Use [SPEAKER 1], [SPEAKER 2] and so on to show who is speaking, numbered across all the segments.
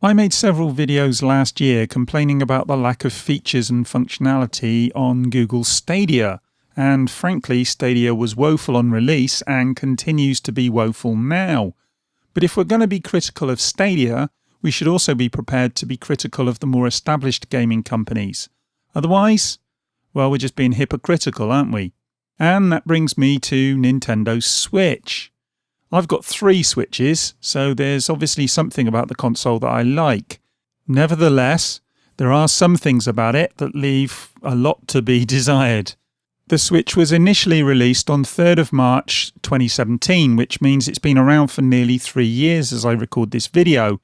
[SPEAKER 1] I made several videos last year complaining about the lack of features and functionality on Google Stadia, and frankly Stadia was woeful on release and continues to be woeful now. But if we're going to be critical of Stadia, we should also be prepared to be critical of the more established gaming companies. Otherwise, well, we're just being hypocritical, aren't we? And that brings me to Nintendo Switch. I've got 3 Switches, so there's obviously something about the console that I like. Nevertheless, there are some things about it that leave a lot to be desired. The Switch was initially released on 3rd of March 2017, which means it's been around for nearly 3 years as I record this video.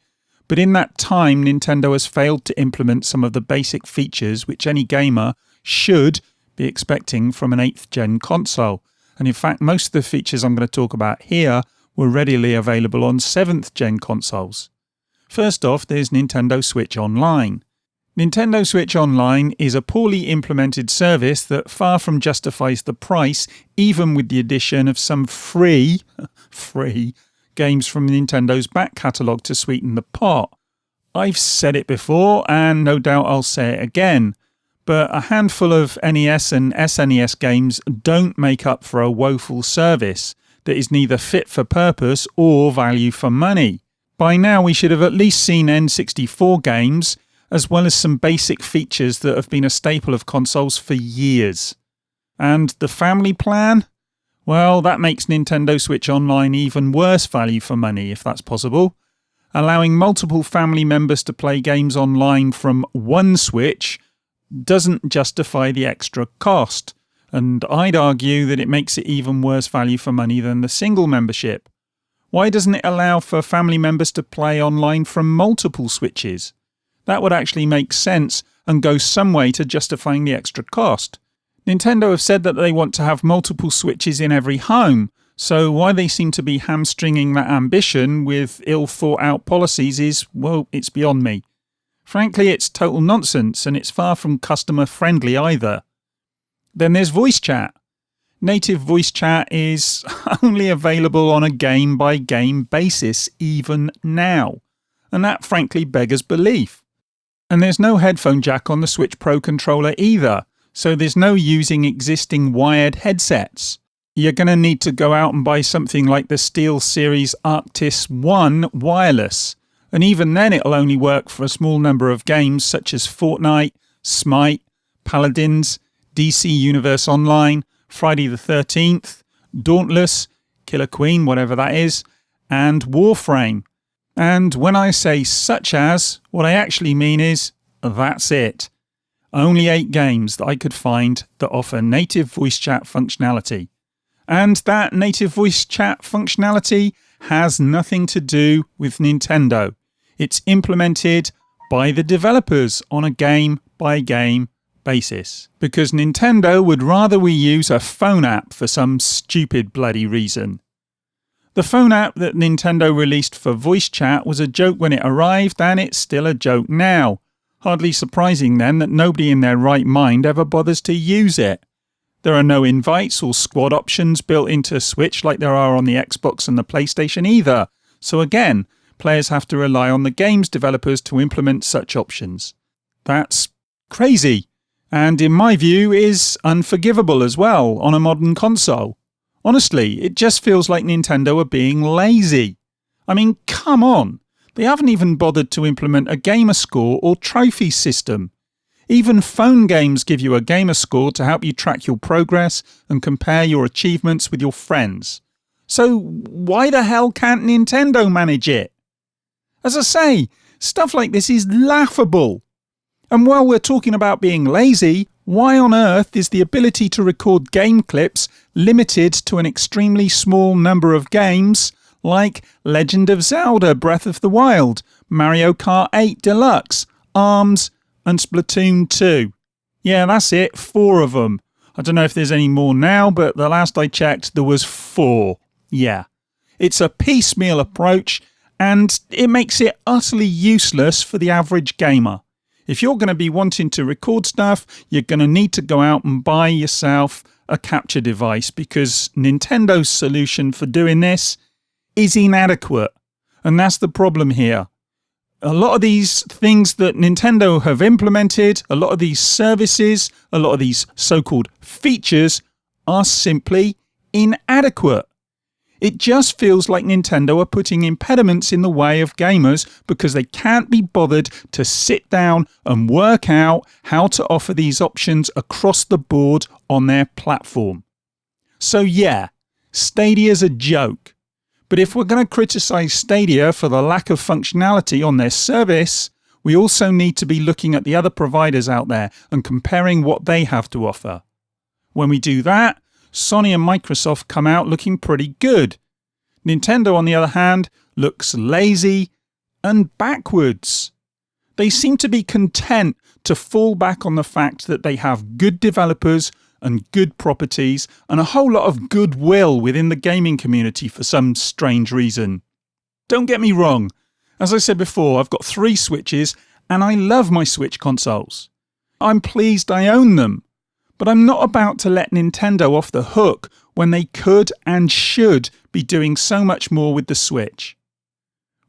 [SPEAKER 1] But in that time, Nintendo has failed to implement some of the basic features which any gamer should be expecting from an 8th gen console. And in fact, most of the features I'm going to talk about here were readily available on 7th gen consoles. First off, there's Nintendo Switch Online. Nintendo Switch Online is a poorly implemented service that far from justifies the price, even with the addition of some free games from Nintendo's back catalogue to sweeten the pot. I've said it before, and no doubt I'll say it again, but a handful of NES and SNES games don't make up for a woeful service that is neither fit for purpose or value for money. By now we should have at least seen N64 games, as well as some basic features that have been a staple of consoles for years. And the family plan? Well, that makes Nintendo Switch Online even worse value for money, if that's possible. Allowing multiple family members to play games online from one Switch doesn't justify the extra cost. And I'd argue that it makes it even worse value for money than the single membership. Why doesn't it allow for family members to play online from multiple Switches? That would actually make sense and go some way to justifying the extra cost. Nintendo have said that they want to have multiple Switches in every home, so why they seem to be hamstringing that ambition with ill-thought-out policies is, well, it's beyond me. Frankly, it's total nonsense, and it's far from customer-friendly either. Then there's voice chat. Native voice chat is only available on a game-by-game basis even now, and that frankly beggars belief. And there's no headphone jack on the Switch Pro controller either, so there's no using existing wired headsets. You're going to need to go out and buy something like the SteelSeries Arctis 1 wireless, and even then it'll only work for a small number of games such as Fortnite, Smite, Paladins, DC Universe Online, Friday the 13th, Dauntless, Killer Queen, whatever that is, and Warframe. And when I say such as, what I actually mean is, that's it. Only 8 games that I could find that offer native voice chat functionality. And that native voice chat functionality has nothing to do with Nintendo. It's implemented by the developers on a game-by-game basis, because Nintendo would rather we use a phone app for some stupid bloody reason. The phone app that Nintendo released for voice chat was a joke when it arrived, and it's still a joke now. Hardly surprising then that nobody in their right mind ever bothers to use it. There are no invites or squad options built into Switch like there are on the Xbox and the PlayStation either, so again, players have to rely on the game's developers to implement such options. That's crazy. And in my view is unforgivable as well on a modern console. Honestly, it just feels like Nintendo are being lazy. I mean, come on. They haven't even bothered to implement a gamer score or trophy system. Even phone games give you a gamer score to help you track your progress and compare your achievements with your friends. So why the hell can't Nintendo manage it? As I say, stuff like this is laughable. And while we're talking about being lazy, why on earth is the ability to record game clips limited to an extremely small number of games like Legend of Zelda Breath of the Wild, Mario Kart 8 Deluxe, ARMS and Splatoon 2? Yeah, that's it, 4 of them. I don't know if there's any more now, but the last I checked there was 4. Yeah. It's a piecemeal approach and it makes it utterly useless for the average gamer. If you're going to be wanting to record stuff, you're going to need to go out and buy yourself a capture device, because Nintendo's solution for doing this is inadequate. And that's the problem here. A lot of these things that Nintendo have implemented, a lot of these services, a lot of these so-called features are simply inadequate. It just feels like Nintendo are putting impediments in the way of gamers because they can't be bothered to sit down and work out how to offer these options across the board on their platform. So yeah, Stadia's a joke. But if we're going to criticize Stadia for the lack of functionality on their service, we also need to be looking at the other providers out there and comparing what they have to offer. When we do that, Sony and Microsoft come out looking pretty good. Nintendo, on the other hand, looks lazy and backwards. They seem to be content to fall back on the fact that they have good developers and good properties and a whole lot of goodwill within the gaming community for some strange reason. Don't get me wrong, as I said before, I've got 3 Switches and I love my Switch consoles. I'm pleased I own them, but I'm not about to let Nintendo off the hook when they could and should be doing so much more with the Switch.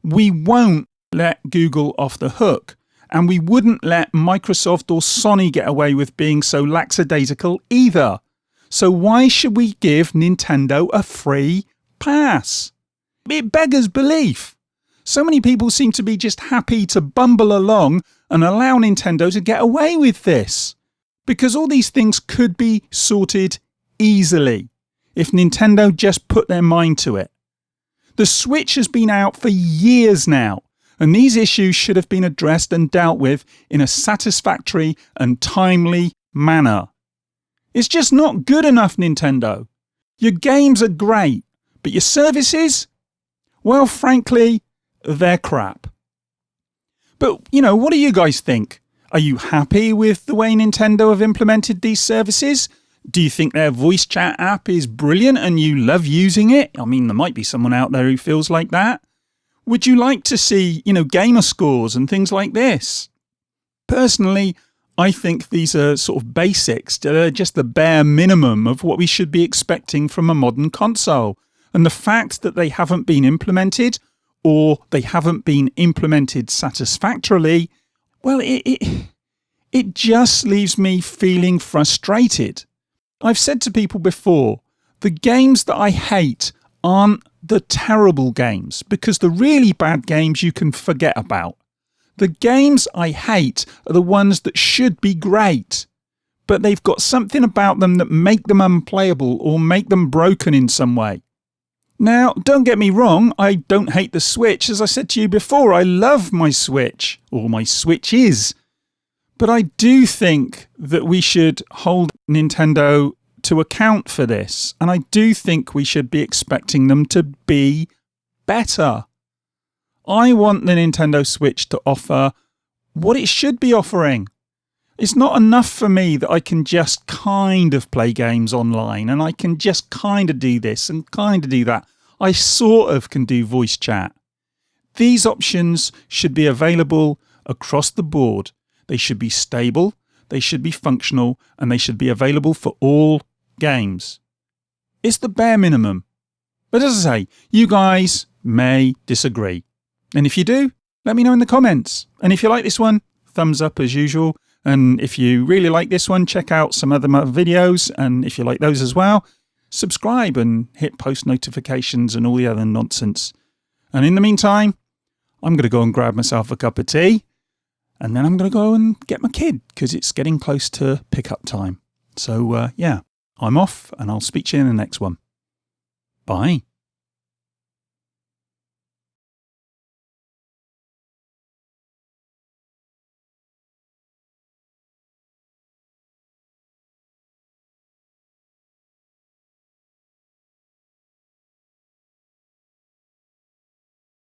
[SPEAKER 1] We won't let Google off the hook. And we wouldn't let Microsoft or Sony get away with being so lackadaisical either. So why should we give Nintendo a free pass? It beggars belief. So many people seem to be just happy to bumble along and allow Nintendo to get away with this. Because all these things could be sorted easily if Nintendo just put their mind to it. The Switch has been out for years now. And these issues should have been addressed and dealt with in a satisfactory and timely manner. It's just not good enough, Nintendo. Your games are great, but your services? Well, frankly, they're crap. But, what do you guys think? Are you happy with the way Nintendo have implemented these services? Do you think their voice chat app is brilliant and you love using it? I mean, there might be someone out there who feels like that. Would you like to see, gamer scores and things like this? Personally, I think these are sort of basics. They're just the bare minimum of what we should be expecting from a modern console. And the fact that they haven't been implemented, or they haven't been implemented satisfactorily, well, it just leaves me feeling frustrated. I've said to people before, the games that I hate aren't the terrible games, because the really bad games you can forget about. The games I hate are the ones that should be great, but they've got something about them that make them unplayable or make them broken in some way. Now, don't get me wrong, I don't hate the Switch. As I said to you before, I love my Switch, or my Switches. But I do think that we should hold Nintendo to account for this, and I do think we should be expecting them to be better. I want the Nintendo Switch to offer what it should be offering. It's not enough for me that I can just kind of play games online and I can just kind of do this and kind of do that. I sort of can do voice chat. These options should be available across the board. They should be stable, they should be functional, and they should be available for all games. It's the bare minimum. But as I say, you guys may disagree. And if you do, let me know in the comments. And if you like this one, thumbs up as usual. And if you really like this one, check out some other videos. And if you like those as well, subscribe and hit post notifications and all the other nonsense. And in the meantime, I'm going to go and grab myself a cup of tea. And then I'm going to go and get my kid because it's getting close to pick-up time. So, yeah. I'm off, and I'll speak to you in the next one. Bye.